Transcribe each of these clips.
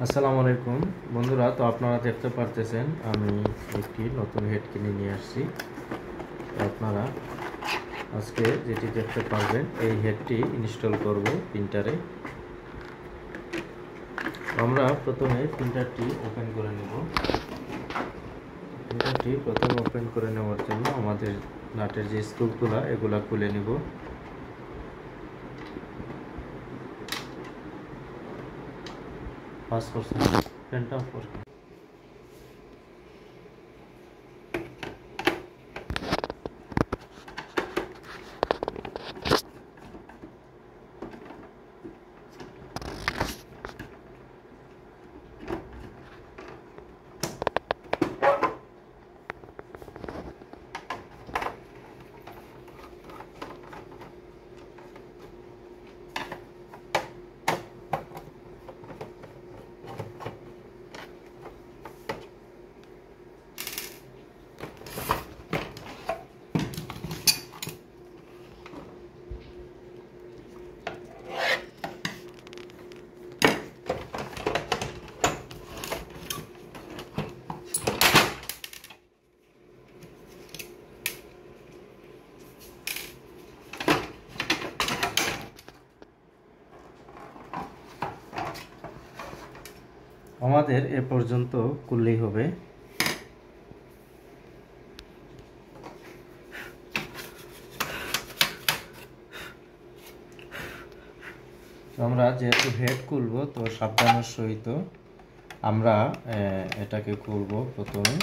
আসসালামু আলাইকুম বন্ধুরা, তো আপনারা দেখতে পারতেছেন আমি একটি নতুন হেড কিনে নিয়ে আসছি। আপনারা আজকে যেটি দেখতে পারবেন এই হেডটি ইনস্টল করব প্রিন্টারে। আমরা প্রথমে প্রিন্টারটি ওপেন করে নেব। প্রিন্টারটি প্রথমে ওপেন করে নেওয়ার জন্য আমাদের নাটের যে স্ক্রুগুলো এগুলা খুলে নেব। পাস করছেন পেনটা অফ করুন। আমাদের এ পর্যন্ত খুললেই হবে। আমরা যেহেতু হেড খুলব তো সাবধানের সহিত আমরা এটাকে খুলব। প্রথমে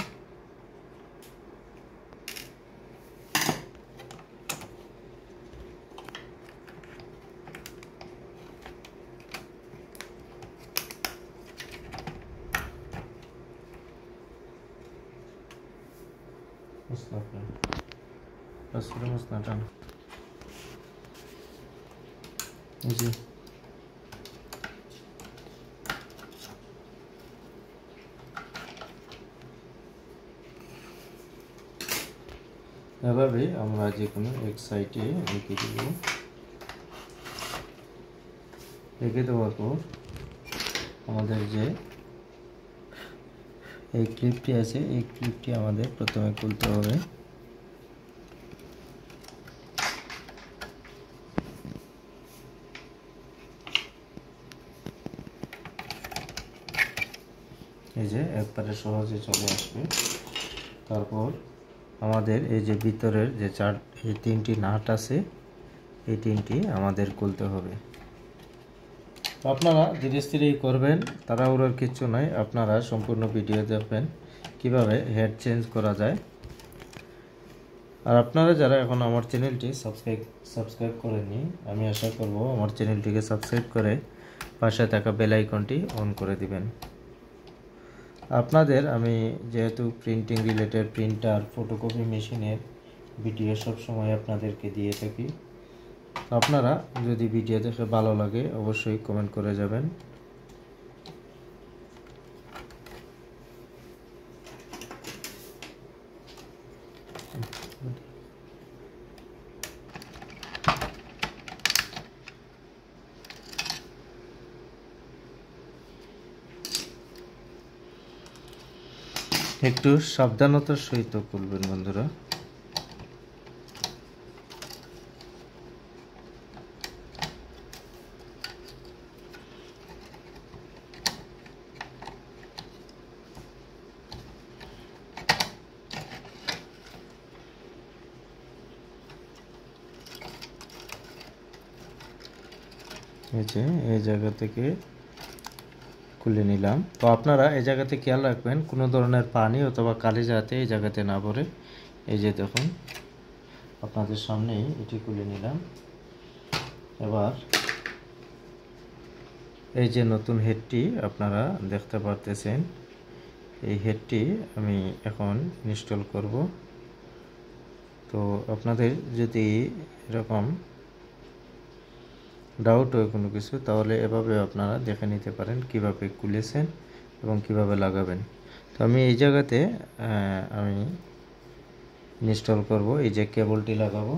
এভাবে আমরা যে কোনো এক সাইডে রেখে দেব। রেখে দেওয়ার পর আমাদের যে এই ক্লিপটি আছে এই ক্লিপটি আমাদের প্রথমে খুলতে হবে। এই যে একবারে সহজে চলে আসবে। তারপর আমাদের এই যে ভিতরের যে এই তিনটি নাট আছে এই তিনটি আমাদের খুলতে হবে। আপনারা ধীরে স্থিরেই করবেন, তাড়াহুড়োর কিচ্ছু নয়। আপনারা সম্পূর্ণ ভিডিও দেখবেন কিভাবে হেড চেঞ্জ করা যায়। আর আপনারা যারা এখন আমার চ্যানেলটি সাবস্ক্রাইব করেননি, আমি আশা করব আমার চ্যানেলটিকে সাবস্ক্রাইব করে পাশে থাকা বেল আইকনটি অন করে দিবেন। আপনাদের আমি যেহেতু প্রিন্টিং রিলেটেড প্রিন্টার ফটোকপি মেশিনের ভিডিও সব সময় আপনাদেরকে দিয়ে থাকি, আপনারা যদি ভিডিও দেখে ভালো লাগে অবশ্যই কমেন্ট করে যাবেন। একটু সাবধানতার সহিত খুলবেন বন্ধুরা। এই যে এই জায়গা থেকে খুলে নিলাম। তো আপনারা এই জায়গাতে খেয়াল রাখবেন কোনো ধরনের পানি অথবা কালি যাতে এই জায়গাতে না পড়ে। এই যে দেখুন আপনাদের সামনেই এটি খুলে নিলাম। এবার এই যে নতুন হেডটি আপনারা দেখতে পারতেছেন, এই হেডটি আমি এখন ইনস্টল করব। তো আপনাদের যদি এরকম ডাউট হয় কোনো কিছু, তাহলে এভাবে আপনারা দেখে নিতে পারেন কিভাবে খুলেছেন এবং কিভাবে লাগাবেন। তো আমি এই জায়গাতে আমি ইনস্টল করব। এই যে কেবলটি লাগাবো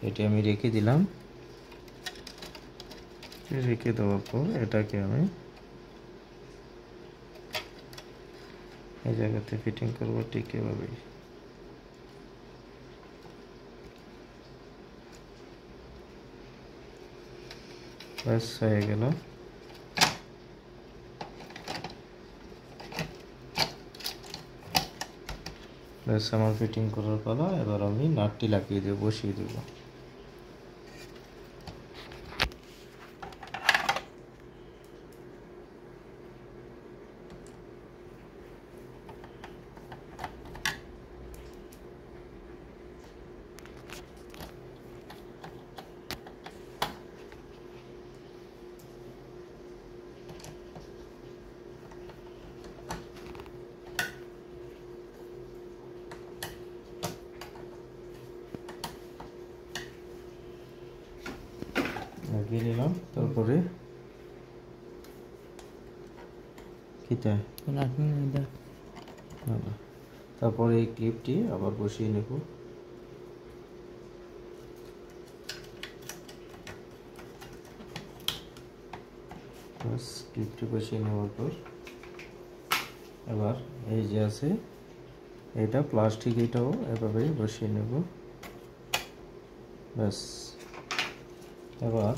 এটি আমি রেখে দিলাম। রেখে দেওয়ার পর এটাকে আমি এই জায়গাতে ফিটিং করব ঠিক এভাবেই। ব্যাস হয়ে গেল। ব্যাস আমার ফিটিং করার পালা। এবার আমি নাটটি লাগিয়ে দেব, বসিয়ে দেব। লাগিয়ে নিলাম। তারপরে তারপরে এই ক্লিপটি আবার বসিয়ে নেব। ক্লিপটি বসিয়ে নেওয়ার পর এবার এই যে আছে এটা প্লাস্টিক, এটাও এভাবেই বসিয়ে নেব। ব্যাস এবার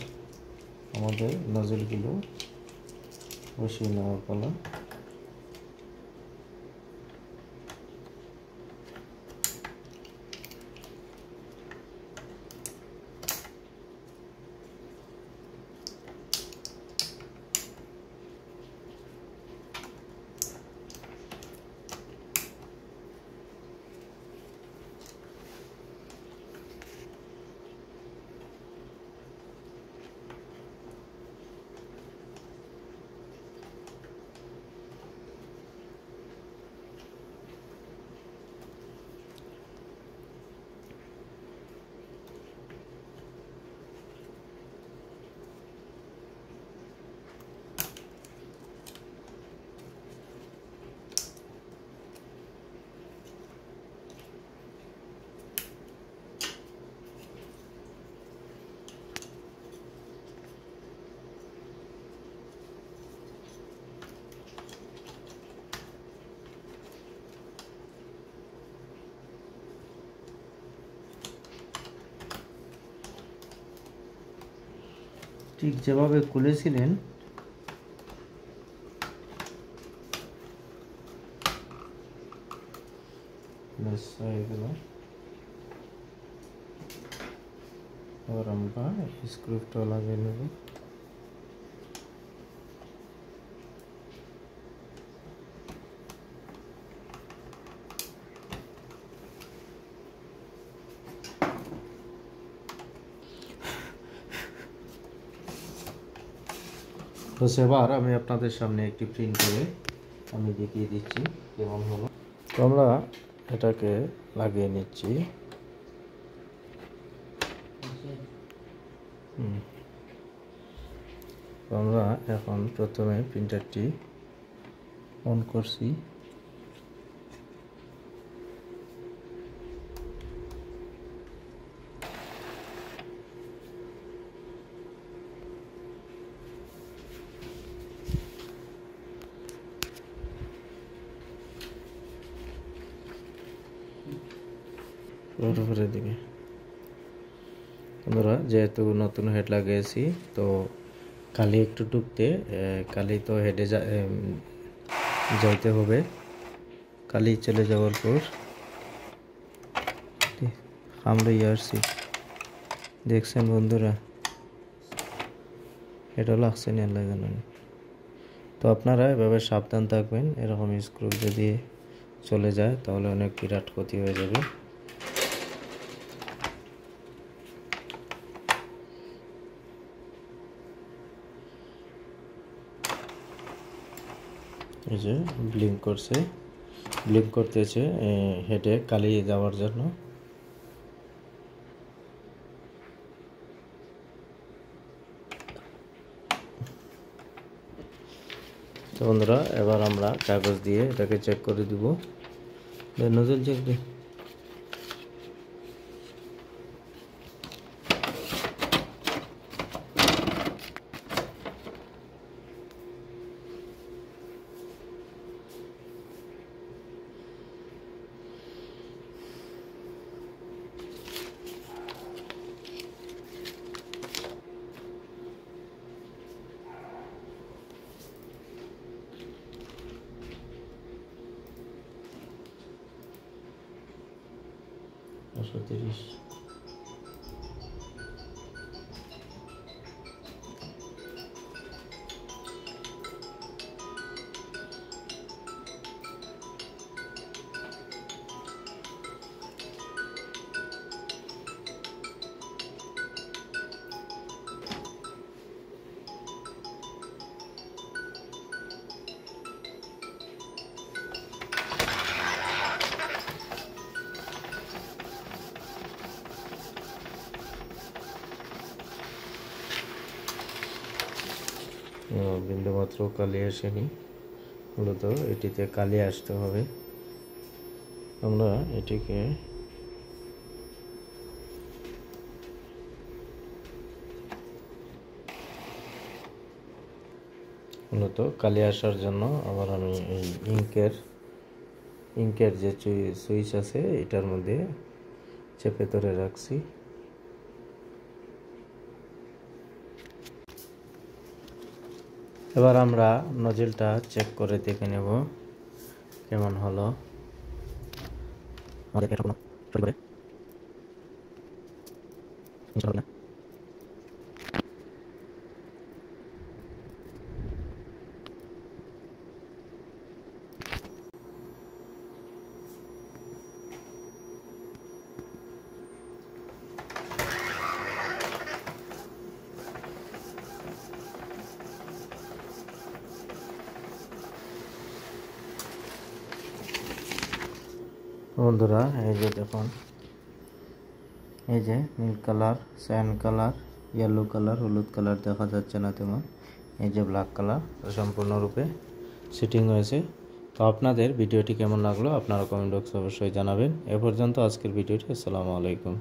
আমাদের নজলগুলো বসিয়ে নেওয়ার পালা। ঠিক যেভাবে খুলেছিলেন ব্যাস হয়ে গেল। এবার আমরা স্ক্রুটা লাগিয়ে নেব। তো সেবার আমি আপনাদের সামনে একটি প্রিন্ট করে আমি দেখিয়ে দিচ্ছি কেমন হলো। তো আমরা এটাকে লাগিয়ে নিচ্ছি। তো আমরা এখন প্রথমে প্রিন্টারটি অন করছি। উপরের দিকে বন্ধুরা, যেহেতু নতুন হেড লাগিয়েছি তো কালি একটু ঢুকতে কালি তো হেডে যাইতে হবে। কালি চলে যাওয়ার পর আমরা আসছি, দেখছেন বন্ধুরা এটা লাগছে না লাগানো। তো আপনারা এভাবে সাবধান থাকবেন। এরকম স্ক্রু যদি চলে যায় তাহলে অনেক বিরাট ক্ষতি হয়ে যাবে। এই যে ব্লিঙ্ক করতেছে হেডে কালি যাওয়ার জন্য। তো বন্ধুরা, এবার আমরা কাগজ দিয়ে এটাকে চেক করে দিব। নজল চেক দিই। 130। বিন্দুমাত্র কালি আসেনি, মূলত এটিতে কালি আসতে হবে। আমরা এটিকে মূলত কালি আসার জন্য আবার আমি এই ইঙ্কের যে সুইচ আছে এটার মধ্যে চেপে ধরে রাখছি। এবার আমরা নজলটা চেক করে দেখে নেব কেমন হলো। বন্ধুরা এই যে দেখুন, এই যে নীল colour, cyan colour, yellow colour, হলুদ কালার দেখা যাচ্ছে না তেমন, এই যে ব্ল্যাক কালার সম্পূর্ণরূপে সেটিং হয়েছে। তো আপনাদের ভিডিওটি কেমন লাগলো আপনারা কমেন্ট বক্সে অবশ্যই জানাবেন। এ পর্যন্ত আজকের ভিডিওটি। আসসালামু আলাইকুম।